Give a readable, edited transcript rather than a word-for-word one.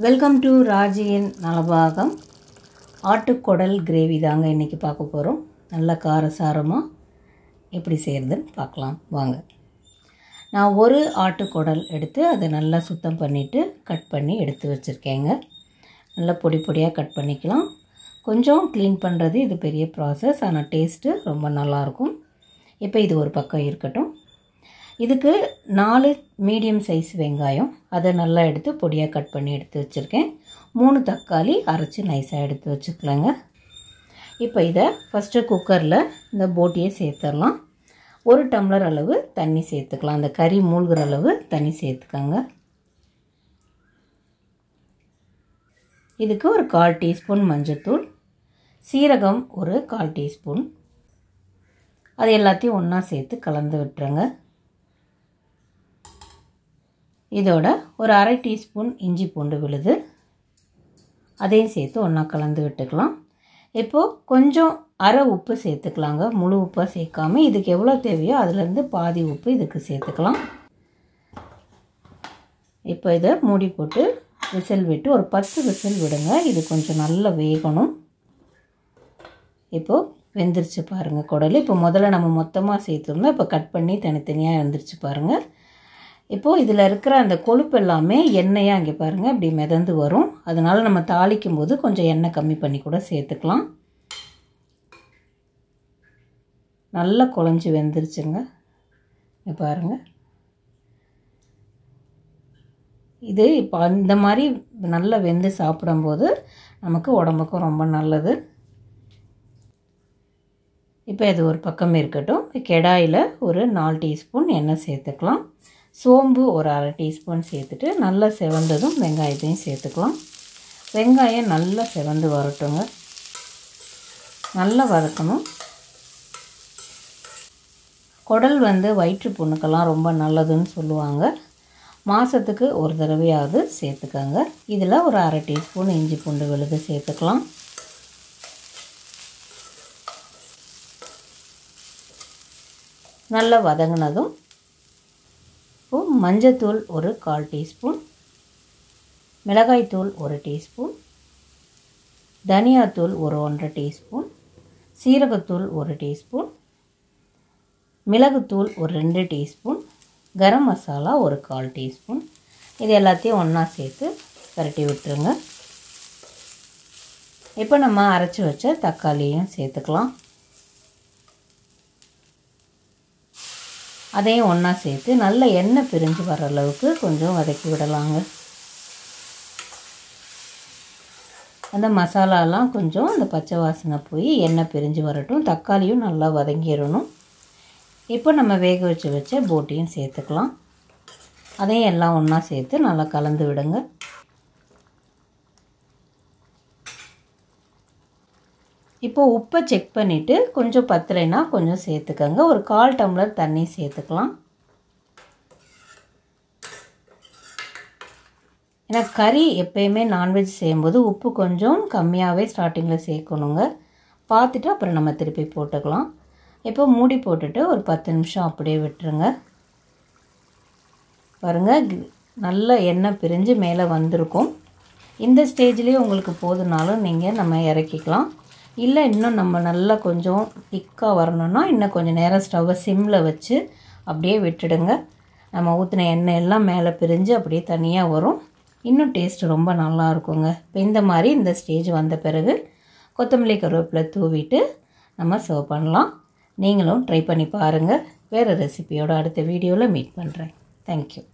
Welcome to ராஜியின் நலபாகம். ஆட்டுக்குடல் கிரேவி தாங்க இன்றைக்கி பார்க்க போகிறோம். நல்ல காரசாரமாக எப்படி செய்கிறதுன்னு பார்க்கலாம் வாங்க. நான் ஒரு ஆட்டுக்குடல் எடுத்து அதை நல்லா சுத்தம் பண்ணிவிட்டு கட் பண்ணி எடுத்து வச்சுருக்கேங்க. நல்லா பொடி பொடியாக கட் பண்ணிக்கலாம். கொஞ்சம் க்ளீன் பண்ணுறது இது பெரிய ப்ராசஸ், ஆனால் டேஸ்ட்டு ரொம்ப நல்லாயிருக்கும். இப்போ இது ஒரு பக்கம் இருக்கட்டும். இதுக்கு 4 மீடியம் சைஸ் வெங்காயம் அதை நல்லா எடுத்து பொடியாக கட் பண்ணி எடுத்து வச்சுருக்கேன். 3 தக்காளி அரைச்சி நைஸாக எடுத்து வச்சுக்கலாங்க. இப்போ இதை ஃபஸ்ட்டு குக்கரில் இந்த போட்டியை சேர்த்துடலாம். 1 டம்ளர் அளவு தண்ணி சேர்த்துக்கலாம். அந்த கறி மூழ்கிற அளவு தண்ணி சேர்த்துக்கோங்க. இதுக்கு ஒரு 1/4 டீஸ்பூன் மஞ்சள்தூள், சீரகம் ஒரு 1/4 டீஸ்பூன், அது எல்லாத்தையும் ஒன்றா சேர்த்து கலந்து விட்டுருங்க. இதோட ஒரு 1/2 டீஸ்பூன் இஞ்சி பூண்டு விழுது அதையும் சேர்த்து ஒன்றா கலந்து விட்டுக்கலாம். இப்போது கொஞ்சம் அரை உப்பு சேர்த்துக்கலாங்க. முழு உப்பாக சேர்க்காமல் இதுக்கு எவ்வளோ தேவையோ அதுலேருந்து பாதி உப்பு இதுக்கு சேர்த்துக்கலாம். இப்போ இதை மூடி போட்டு விசில் விட்டு ஒரு 10 விசில் விடுங்க. இது கொஞ்சம் நல்லா வேகணும். இப்போது வெந்துருச்சு பாருங்கள் குடல். இப்போ முதல்ல நம்ம மொத்தமாக சேர்த்துருந்தோம், இப்போ கட் பண்ணி தனித்தனியாக வெந்துருச்சு பாருங்கள். இப்போது இதில் இருக்கிற அந்த கொழுப்பு எல்லாமே எண்ணெயாக இங்கே பாருங்கள் இப்படி மிதந்து வரும். அதனால் நம்ம தாளிக்கும் போது கொஞ்சம் எண்ணெய் கம்மி பண்ணி கூட சேர்த்துக்கலாம். நல்லா குழஞ்சி வெந்துருச்சுங்க. இங்கே பாருங்கள். இது இப்போ இந்த மாதிரி நல்லா வெந்து சாப்பிடும்போது நமக்கு உடம்புக்கும் ரொம்ப நல்லது. இப்போ இது ஒரு பக்கம் இருக்கட்டும். கடாயில் ஒரு 4 டீஸ்பூன் எண்ணெய் சேர்த்துக்கலாம். சோம்பு ஒரு 1/2 டீஸ்பூன் சேர்த்துட்டு நல்லா செவந்ததும் வெங்காயத்தையும் சேர்த்துக்கலாம். வெங்காயம் நல்லா செவந்து வரட்டுங்க, நல்லா வதக்கணும். குடல் வயிற்று புண்ணுக்கெல்லாம் ரொம்ப நல்லதுன்னு சொல்லுவாங்க. மாதத்துக்கு ஒரு தடவையாவது சேர்த்துக்கோங்க. இதில் ஒரு 1/2 டீஸ்பூன் இஞ்சி பூண்டு விழுது சேர்த்துக்கலாம். நல்லா வதங்கினதும் மஞ்சத்தூள் ஒரு 1/4 டீஸ்பூன், மிளகாய்த்தூள் 1 டீஸ்பூன், தனியாத்தூள் ஒரு 1/2 டீஸ்பூன், சீரகத்தூள் 1 டீஸ்பூன், மிளகுத்தூள் ஒரு 2 டீஸ்பூன், கரம் மசாலா ஒரு 1/4 டீஸ்பூன். இது எல்லாத்தையும் ஒன்றா சேர்த்து பரட்டி விட்டுருங்க. இப்போ நம்ம அரைச்சி வச்ச தக்காளியும் சேர்த்துக்கலாம். அதையும் ஒன்றா சேர்த்து நல்ல எண்ணெய் பிரிஞ்சு வர அளவுக்கு கொஞ்சம் வதக்கி விடலாங்க. அந்த மசாலாலாம் கொஞ்சம் அந்த பச்சை வாசனை போய் எண்ணெய் பிரிஞ்சு வரட்டும். தக்காளியும் நல்லா வதங்கிடணும். இப்போ நம்ம வேக வச்ச போட்டியும் சேர்த்துக்கலாம். அதையும் எல்லாம் ஒன்றா சேர்த்து நல்லா கலந்து விடுங்க. இப்போது உப்பை செக் பண்ணிவிட்டு கொஞ்சம் பத்தலைன்னா கொஞ்சம் சேர்த்துக்கோங்க. ஒரு 1/4 டம்ளர் தண்ணி சேர்த்துக்கலாம். ஏன்னா கறி எப்பயுமே நான்வெஜ் செய்யும்போது உப்பு கொஞ்சம் கம்மியாகவே ஸ்டார்டிங்கில் சேர்க்கணுங்க. பார்த்துட்டு அப்புறம் நம்ம திருப்பி போட்டுக்கலாம். இப்போ மூடி போட்டுட்டு ஒரு 10 நிமிஷம் அப்படியே விட்டுருங்க. பாருங்கள், நல்ல எண்ணெய் பிரிஞ்சு மேலே வந்திருக்கும். இந்த ஸ்டேஜ்லேயே உங்களுக்கு போதுனாலும் நீங்கள் நம்ம இறக்கிக்கலாம். இல்லை இன்னும் நம்ம நல்லா கொஞ்சம் திக்காக வரணுன்னா இன்னும் கொஞ்சம் நேரம் ஸ்டவ்வை சிம்மில் வச்சு அப்படியே விட்டுடுங்க. நம்ம ஊற்றின எண்ணெய் எல்லாம் மேலே பிரிஞ்சு அப்படியே தனியாக வரும். இன்னும் டேஸ்ட்டு ரொம்ப நல்லா இருக்குங்க. இப்போ இந்த மாதிரி இந்த ஸ்டேஜ் வந்த பிறகு கொத்தமல்லி கருவேப்பிலை தூவிட்டு நம்ம சர்வ் பண்ணலாம். நீங்களும் ட்ரை பண்ணி பாருங்கள். வேறு ரெசிபியோட அடுத்த வீடியோவில் மீட் பண்ணுறேன். தேங்க்யூ.